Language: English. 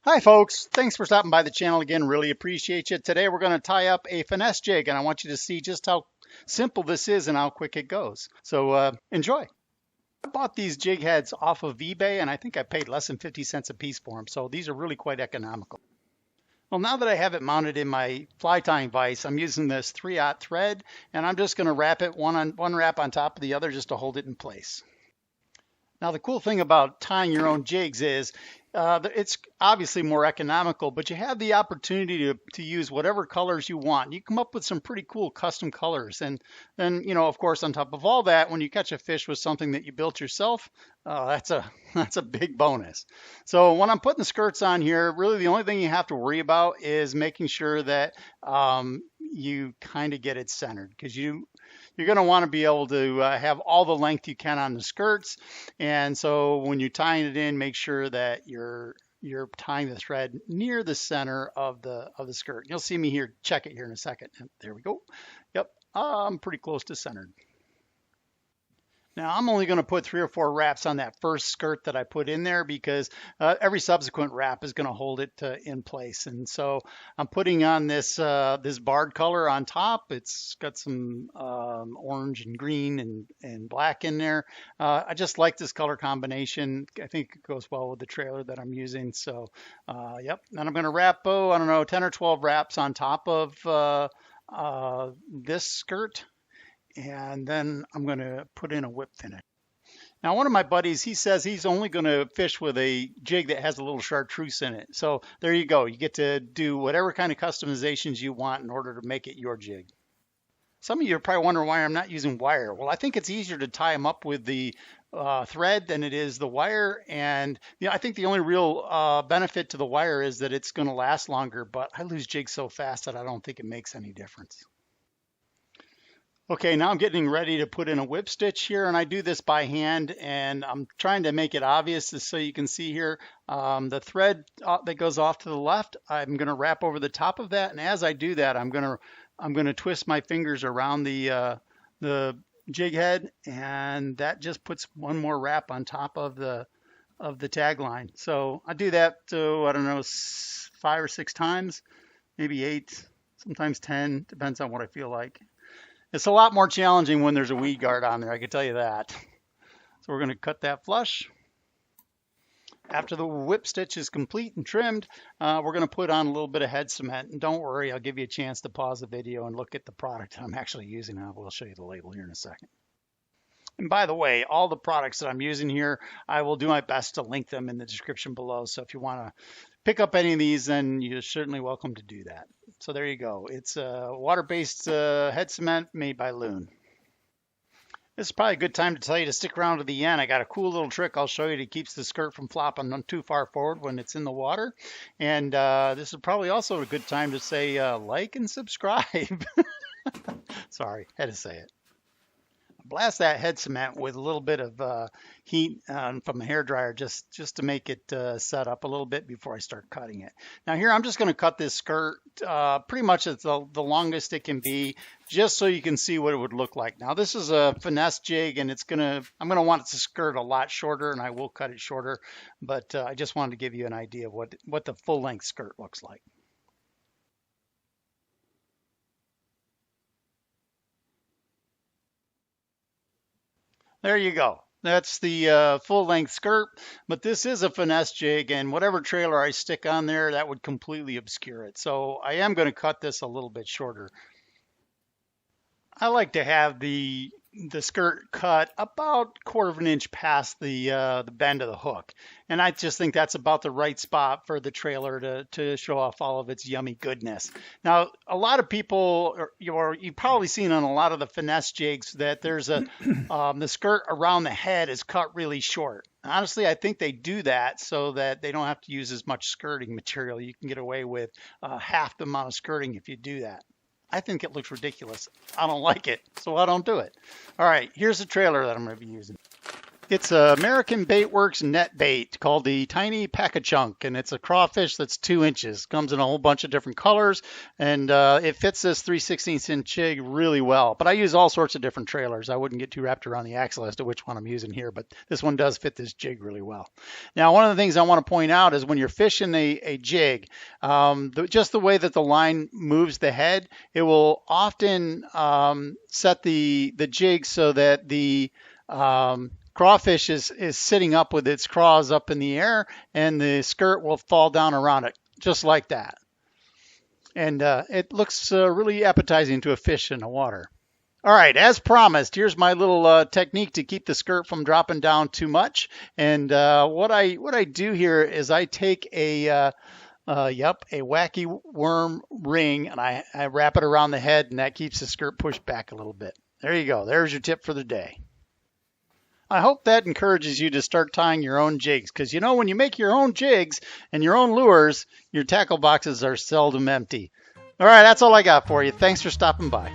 Hi folks, thanks for stopping by the channel again. Really appreciate you. Today we're going to tie up a finesse jig and I want you to see just how simple this is and how quick it goes. So enjoy. I bought these jig heads off of eBay and I think I paid less than 50 cents a piece for them. So these are really quite economical. Well, now that I have it mounted in my fly tying vise, I'm using this 3/0 thread and I'm just going to wrap it one wrap on top of the other just to hold it in place. Now, the cool thing about tying your own jigs is it's obviously more economical, but you have the opportunity to use whatever colors you want. You come up with some pretty cool custom colors. And then, of course, on top of all that, when you catch a fish with something that you built yourself, that's a big bonus. So when I'm putting the skirts on here, really the only thing you have to worry about is making sure that you kind of get it centered because you're going to want to be able to have all the length you can on the skirts. And so when you're tying it in, make sure that you're tying the thread near the center of the skirt. You'll see me here, check it here in a second. There we go. Yep, I'm pretty close to centered. Now I'm only going to put 3 or 4 wraps on that first skirt that I put in there because every subsequent wrap is going to hold it in place. And so I'm putting on this barred color on top. It's got some orange and green and black in there. I just like this color combination. I think it goes well with the trailer that I'm using. So yep, and I'm going to wrap, I don't know, 10 or 12 wraps on top of this skirt. And then I'm going to put in a whip finish. Now, one of my buddies, he says he's only going to fish with a jig that has a little chartreuse in it. So there you go. You get to do whatever kind of customizations you want in order to make it your jig. Some of you are probably wondering why I'm not using wire. Well, I think it's easier to tie them up with the thread than it is the wire. And I think the only real benefit to the wire is that it's going to last longer. But I lose jigs so fast that I don't think it makes any difference. Okay, now I'm getting ready to put in a whip stitch here, and I do this by hand, and I'm trying to make it obvious just so you can see here. The thread that goes off to the left, I'm going to wrap over the top of that, and as I do that, I'm going to twist my fingers around the jig head, and that just puts one more wrap on top of the tagline. So I do that, I don't know, 5 or 6 times, maybe 8, sometimes 10, depends on what I feel like. It's a lot more challenging when there's a weed guard on there, I can tell you that. So we're going to cut that flush. After the whip stitch is complete and trimmed, we're going to put on a little bit of head cement. And don't worry, I'll give you a chance to pause the video and look at the product I'm actually using. I will show you the label here in a second. And by the way, all the products that I'm using here, I will do my best to link them in the description below. So if you want to pick up any of these, then you're certainly welcome to do that. So there you go. It's a water-based head cement made by Loon. This is probably a good time to tell you to stick around to the end. I got a cool little trick I'll show you that keeps the skirt from flopping too far forward when it's in the water. And this is probably also a good time to say like and subscribe. Sorry, had to say it. Blast that head cement with a little bit of heat from the hairdryer just to make it set up a little bit before I start cutting it. Now here I'm just going to cut this skirt pretty much at the longest it can be, just so you can see what it would look like. Now this is a finesse jig, and I'm going to want it to skirt a lot shorter, and I will cut it shorter, but I just wanted to give you an idea of what the full length skirt looks like. There you go. That's the full-length skirt, but this is a finesse jig, and whatever trailer I stick on there, that would completely obscure it. So I am going to cut this a little bit shorter. I like to have the skirt cut about 1/4 of an inch past the bend of the hook, and I just think that's about the right spot for the trailer to show off all of its yummy goodness. Now, a lot of people, you've probably seen on a lot of the finesse jigs that there's the skirt around the head is cut really short. Honestly, I think they do that so that they don't have to use as much skirting material. You can get away with half the amount of skirting if you do that. I think it looks ridiculous. I don't like it, so I don't do it. All right, here's the trailer that I'm going to be using. It's a American Baitworks net bait called the Tiny Pack-a-Chunk, and it's a crawfish that's 2 inches. Comes in a whole bunch of different colors, and it fits this 3/16 inch jig really well. But I use all sorts of different trailers. I wouldn't get too wrapped around the axle as to which one I'm using here, but this one does fit this jig really well. Now, one of the things I want to point out is when you're fishing a jig, just the way that the line moves the head, it will often set the jig so that the crawfish is sitting up with its craws up in the air, and the skirt will fall down around it, just like that. And it looks really appetizing to a fish in the water. All right, as promised, here's my little technique to keep the skirt from dropping down too much. And what I do here is I take a wacky worm ring, and I wrap it around the head, and that keeps the skirt pushed back a little bit. There you go. There's your tip for the day. I hope that encourages you to start tying your own jigs, because you know, when you make your own jigs and your own lures, your tackle boxes are seldom empty. All right, that's all I got for you. Thanks for stopping by.